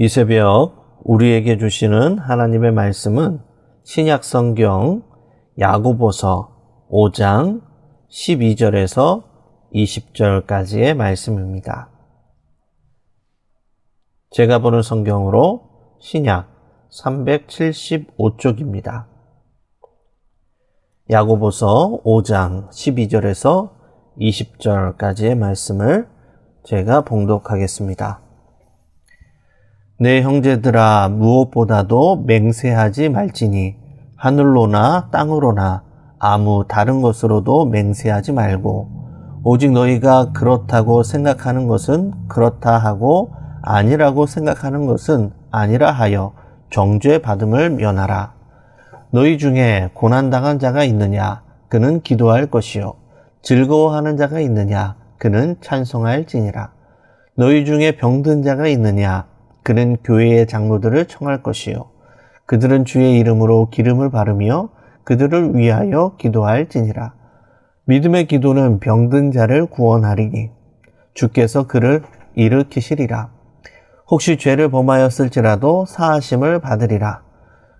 이 새벽 우리에게 주시는 하나님의 말씀은 신약성경 야고보서 5장 12절에서 20절까지의 말씀입니다. 제가 보는 성경으로 신약 375쪽입니다. 야고보서 5장 12절에서 20절까지의 말씀을 제가 봉독하겠습니다. 내 형제들아, 무엇보다도 맹세하지 말지니 하늘로나 땅으로나 아무 다른 것으로도 맹세하지 말고 오직 너희가 그렇다고 생각하는 것은 그렇다 하고 아니라고 생각하는 것은 아니라 하여 정죄 받음을 면하라. 너희 중에 고난당한 자가 있느냐? 그는 기도할 것이요. 즐거워하는 자가 있느냐? 그는 찬송할지니라. 너희 중에 병든 자가 있느냐? 그는 교회의 장로들을 청할 것이요. 그들은 주의 이름으로 기름을 바르며 그들을 위하여 기도할지니라. 믿음의 기도는 병든 자를 구원하리니 주께서 그를 일으키시리라. 혹시 죄를 범하였을지라도 사하심을 받으리라.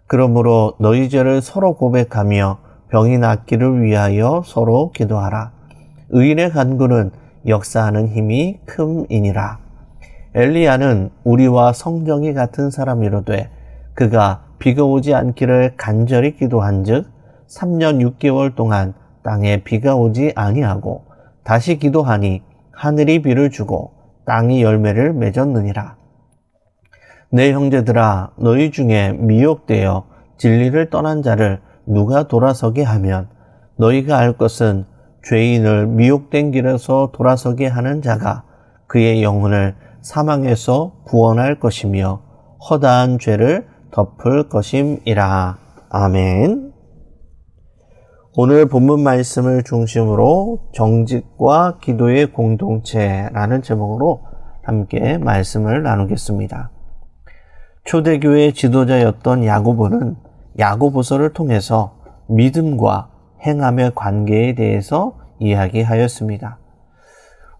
그러므로 너희 죄를 서로 고백하며 병이 낫기를 위하여 서로 기도하라. 의인의 간구는 역사하는 힘이 큼이니라. 엘리야는 우리와 성정이 같은 사람이로되 그가 비가 오지 않기를 간절히 기도한즉 3년 6개월 동안 땅에 비가 오지 아니하고 다시 기도하니 하늘이 비를 주고 땅이 열매를 맺었느니라. 내 형제들아, 너희 중에 미혹되어 진리를 떠난 자를 누가 돌아서게 하면 너희가 알 것은 죄인을 미혹된 길에서 돌아서게 하는 자가 그의 영혼을 사망에서 구원할 것이며 허다한 죄를 덮을 것임이라. 아멘. 오늘 본문 말씀을 중심으로 정직과 기도의 공동체라는 제목으로 함께 말씀을 나누겠습니다. 초대교회 지도자였던 야고보는 야고보서를 통해서 믿음과 행함의 관계에 대해서 이야기하였습니다.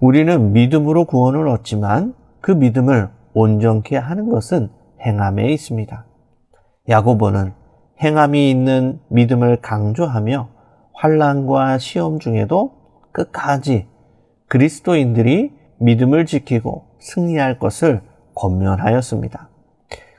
우리는 믿음으로 구원을 얻지만 그 믿음을 온전케 하는 것은 행함에 있습니다. 야고보는 행함이 있는 믿음을 강조하며 환난과 시험 중에도 끝까지 그리스도인들이 믿음을 지키고 승리할 것을 권면하였습니다.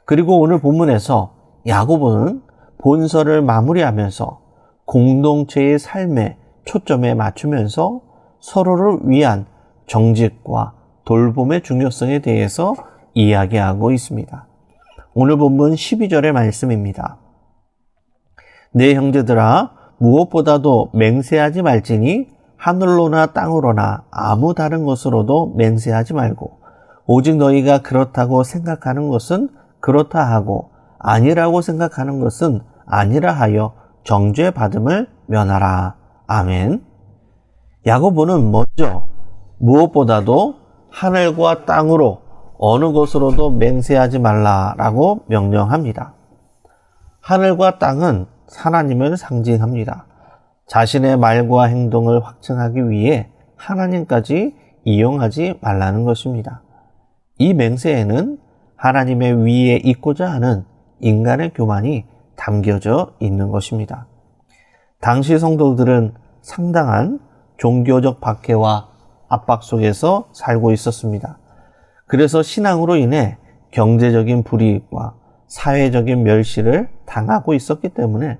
그리고 오늘 본문에서 야고보는 본서를 마무리하면서 공동체의 삶에 초점에 맞추면서 서로를 위한 정직과 돌봄의 중요성에 대해서 이야기하고 있습니다. 오늘 본문 12절의 말씀입니다. 내 형제들아, 무엇보다도 맹세하지 말지니 하늘로나 땅으로나 아무 다른 것으로도 맹세하지 말고 오직 너희가 그렇다고 생각하는 것은 그렇다 하고 아니라고 생각하는 것은 아니라 하여 정죄 받음을 면하라. 아멘. 야고보는 먼저 무엇보다도 하늘과 땅으로 어느 것으로도 맹세하지 말라라고 명령합니다. 하늘과 땅은 하나님을 상징합니다. 자신의 말과 행동을 확증하기 위해 하나님까지 이용하지 말라는 것입니다. 이 맹세에는 하나님의 위에 있고자 하는 인간의 교만이 담겨져 있는 것입니다. 당시 성도들은 상당한 종교적 박해와 압박 속에서 살고 있었습니다. 그래서 신앙으로 인해 경제적인 불이익과 사회적인 멸시를 당하고 있었기 때문에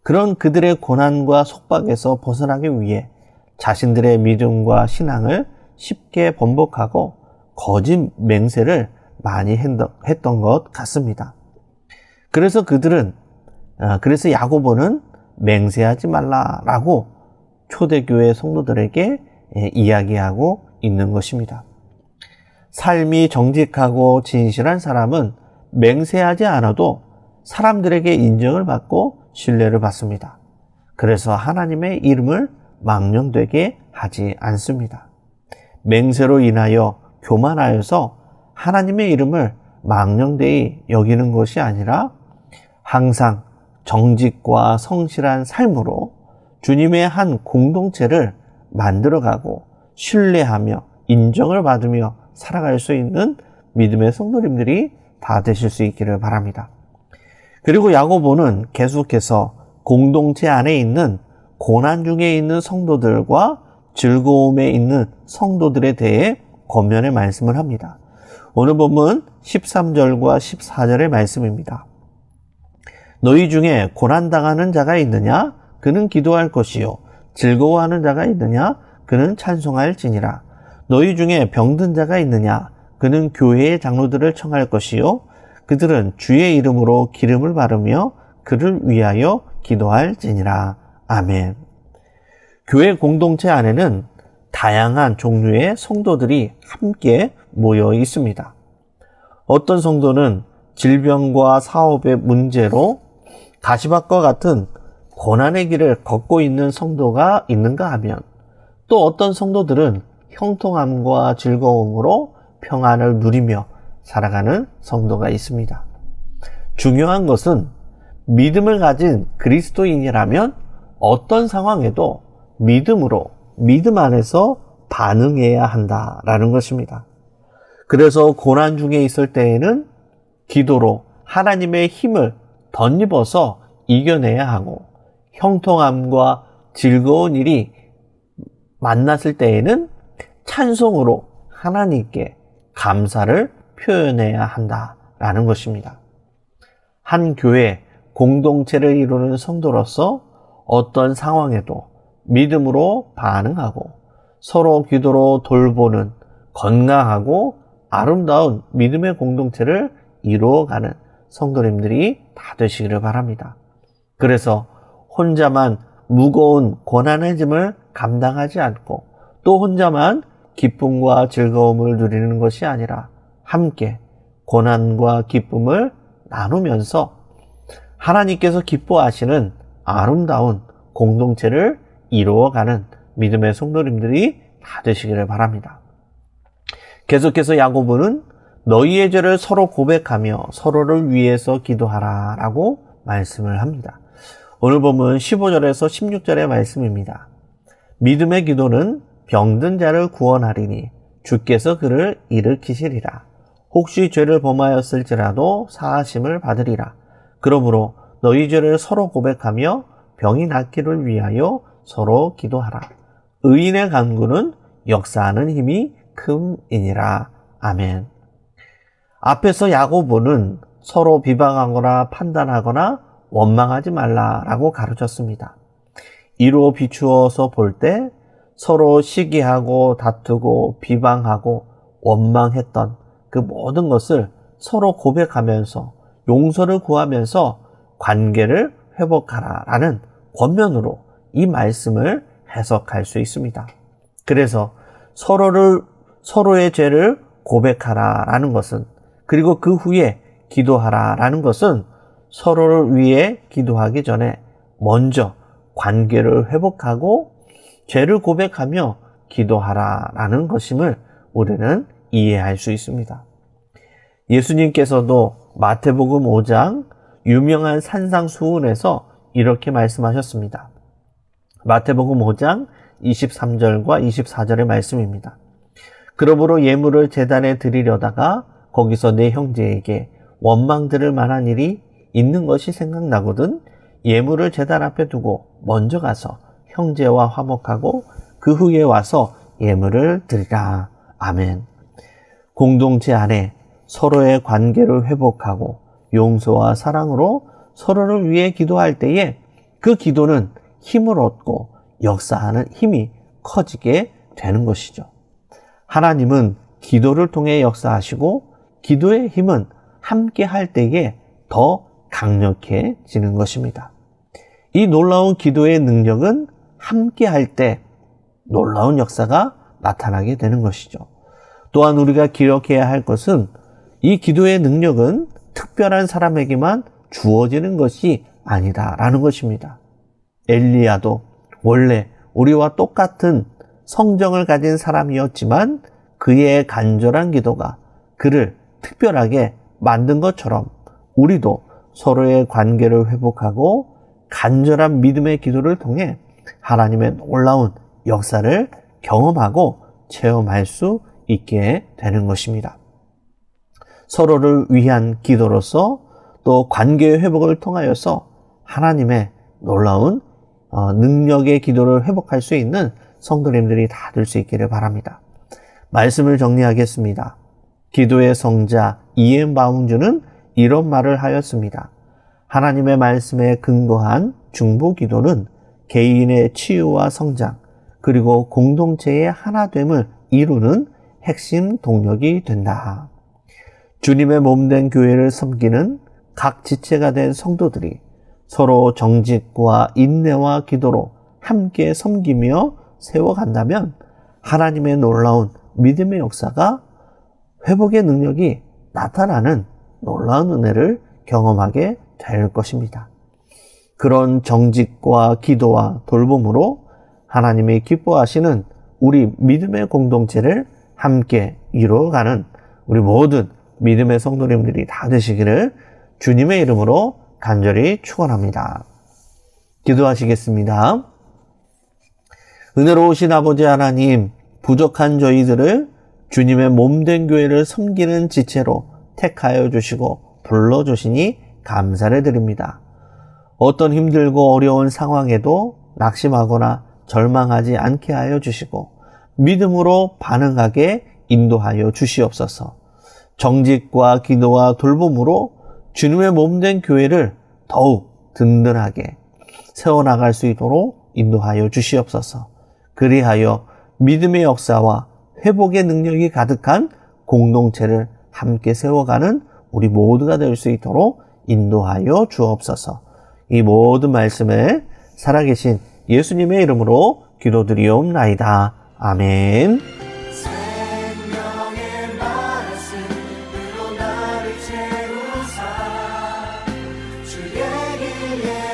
그런 그들의 고난과 속박에서 벗어나기 위해 자신들의 믿음과 신앙을 쉽게 번복하고 거짓 맹세를 많이 했던 것 같습니다. 그래서 야고보는 맹세하지 말라라고 초대교회 성도들에게 이야기하고 있는 것입니다. 삶이 정직하고 진실한 사람은 맹세하지 않아도 사람들에게 인정을 받고 신뢰를 받습니다. 그래서 하나님의 이름을 망령되게 하지 않습니다. 맹세로 인하여 교만하여서 하나님의 이름을 망령되이 여기는 것이 아니라 항상 정직과 성실한 삶으로 주님의 한 공동체를 만들어가고 신뢰하며 인정을 받으며 살아갈 수 있는 믿음의 성도님들이 다 되실 수 있기를 바랍니다. 그리고 야고보는 계속해서 공동체 안에 있는 고난 중에 있는 성도들과 즐거움에 있는 성도들에 대해 권면의 말씀을 합니다. 오늘 본문 13절과 14절의 말씀입니다. 너희 중에 고난당하는 자가 있느냐? 그는 기도할 것이요. 즐거워하는 자가 있느냐? 그는 찬송할지니라. 너희 중에 병든 자가 있느냐? 그는 교회의 장로들을 청할 것이요. 그들은 주의 이름으로 기름을 바르며 그를 위하여 기도할지니라. 아멘. 교회 공동체 안에는 다양한 종류의 성도들이 함께 모여 있습니다. 어떤 성도는 질병과 사업의 문제로 가시밭과 같은 고난의 길을 걷고 있는 성도가 있는가 하면, 또 어떤 성도들은 형통함과 즐거움으로 평안을 누리며 살아가는 성도가 있습니다. 중요한 것은 믿음을 가진 그리스도인이라면 어떤 상황에도 믿음으로, 믿음 안에서 반응해야 한다라는 것입니다. 그래서 고난 중에 있을 때에는 기도로 하나님의 힘을 덧입어서 이겨내야 하고, 형통함과 즐거운 일이 만났을 때에는 찬송으로 하나님께 감사를 표현해야 한다라는 것입니다. 한 교회 공동체를 이루는 성도로서 어떤 상황에도 믿음으로 반응하고 서로 기도로 돌보는 건강하고 아름다운 믿음의 공동체를 이루어가는 성도님들이 다 되시기를 바랍니다. 그래서 혼자만 무거운 고난의 짐을 감당하지 않고 또 혼자만 기쁨과 즐거움을 누리는 것이 아니라 함께 고난과 기쁨을 나누면서 하나님께서 기뻐하시는 아름다운 공동체를 이루어가는 믿음의 성도님들이 다 되시기를 바랍니다. 계속해서 야고보는 너희의 죄를 서로 고백하며 서로를 위해서 기도하라 라고 말씀을 합니다. 오늘 보면 15절에서 16절의 말씀입니다. 믿음의 기도는 병든 자를 구원하리니 주께서 그를 일으키시리라. 혹시 죄를 범하였을지라도 사하심을 받으리라. 그러므로 너희 죄를 서로 고백하며 병이 낫기를 위하여 서로 기도하라. 의인의 간구는 역사하는 힘이 큼이니라. 아멘. 앞에서 야고보는 서로 비방하거나 판단하거나 원망하지 말라라고 가르쳤습니다. 이로 비추어서 볼 때 서로 시기하고 다투고 비방하고 원망했던 그 모든 것을 서로 고백하면서 용서를 구하면서 관계를 회복하라라는 권면으로 이 말씀을 해석할 수 있습니다. 그래서 서로의 죄를 고백하라라는 것은, 그리고 그 후에 기도하라라는 것은 서로를 위해 기도하기 전에 먼저 관계를 회복하고 죄를 고백하며 기도하라라는 것임을 우리는 이해할 수 있습니다. 예수님께서도 마태복음 5장 유명한 산상수훈에서 이렇게 말씀하셨습니다. 마태복음 5장 23절과 24절의 말씀입니다. 그러므로 예물을 제단에 드리려다가 거기서 내 형제에게 원망 들을 만한 일이 있는 것이 생각나거든 예물을 제단 앞에 두고 먼저 가서 형제와 화목하고 그 후에 와서 예물을 드리라. 아멘. 공동체 안에 서로의 관계를 회복하고 용서와 사랑으로 서로를 위해 기도할 때에 그 기도는 힘을 얻고 역사하는 힘이 커지게 되는 것이죠. 하나님은 기도를 통해 역사하시고 기도의 힘은 함께 할 때에 더 강력해지는 것입니다. 이 놀라운 기도의 능력은 함께 할 때 놀라운 역사가 나타나게 되는 것이죠. 또한 우리가 기억해야 할 것은 이 기도의 능력은 특별한 사람에게만 주어지는 것이 아니다라는 것입니다. 엘리야도 원래 우리와 똑같은 성정을 가진 사람이었지만 그의 간절한 기도가 그를 특별하게 만든 것처럼 우리도 서로의 관계를 회복하고 간절한 믿음의 기도를 통해 하나님의 놀라운 역사를 경험하고 체험할 수 있게 되는 것입니다. 서로를 위한 기도로서 또 관계의 회복을 통하여서 하나님의 놀라운 능력의 기도를 회복할 수 있는 성도님들이 다 될 수 있기를 바랍니다. 말씀을 정리하겠습니다. 기도의 성자 이엔 바운주는 이런 말을 하였습니다. 하나님의 말씀에 근거한 중보 기도는 개인의 치유와 성장, 그리고 공동체의 하나됨을 이루는 핵심 동력이 된다. 주님의 몸된 교회를 섬기는 각 지체가 된 성도들이 서로 정직과 인내와 기도로 함께 섬기며 세워간다면 하나님의 놀라운 믿음의 역사가 회복의 능력이 나타나는 놀라운 은혜를 경험하게 될 것입니다. 그런 정직과 기도와 돌봄으로 하나님이 기뻐하시는 우리 믿음의 공동체를 함께 이루어가는 우리 모든 믿음의 성도님들이 다 되시기를 주님의 이름으로 간절히 축원합니다. 기도하시겠습니다. 은혜로우신 아버지 하나님, 부족한 저희들을 주님의 몸된 교회를 섬기는 지체로 택하여 주시고 불러주시니 감사를 드립니다. 어떤 힘들고 어려운 상황에도 낙심하거나 절망하지 않게 하여 주시고 믿음으로 반응하게 인도하여 주시옵소서. 정직과 기도와 돌봄으로 주님의 몸된 교회를 더욱 든든하게 세워나갈 수 있도록 인도하여 주시옵소서. 그리하여 믿음의 역사와 회복의 능력이 가득한 공동체를 함께 세워가는 우리 모두가 될 수 있도록 인도하여 주옵소서. 이 모든 말씀을 살아계신 예수님의 이름으로 기도드리옵나이다. 아멘. 생명의 말씀으로 나를 채우사 주의 길에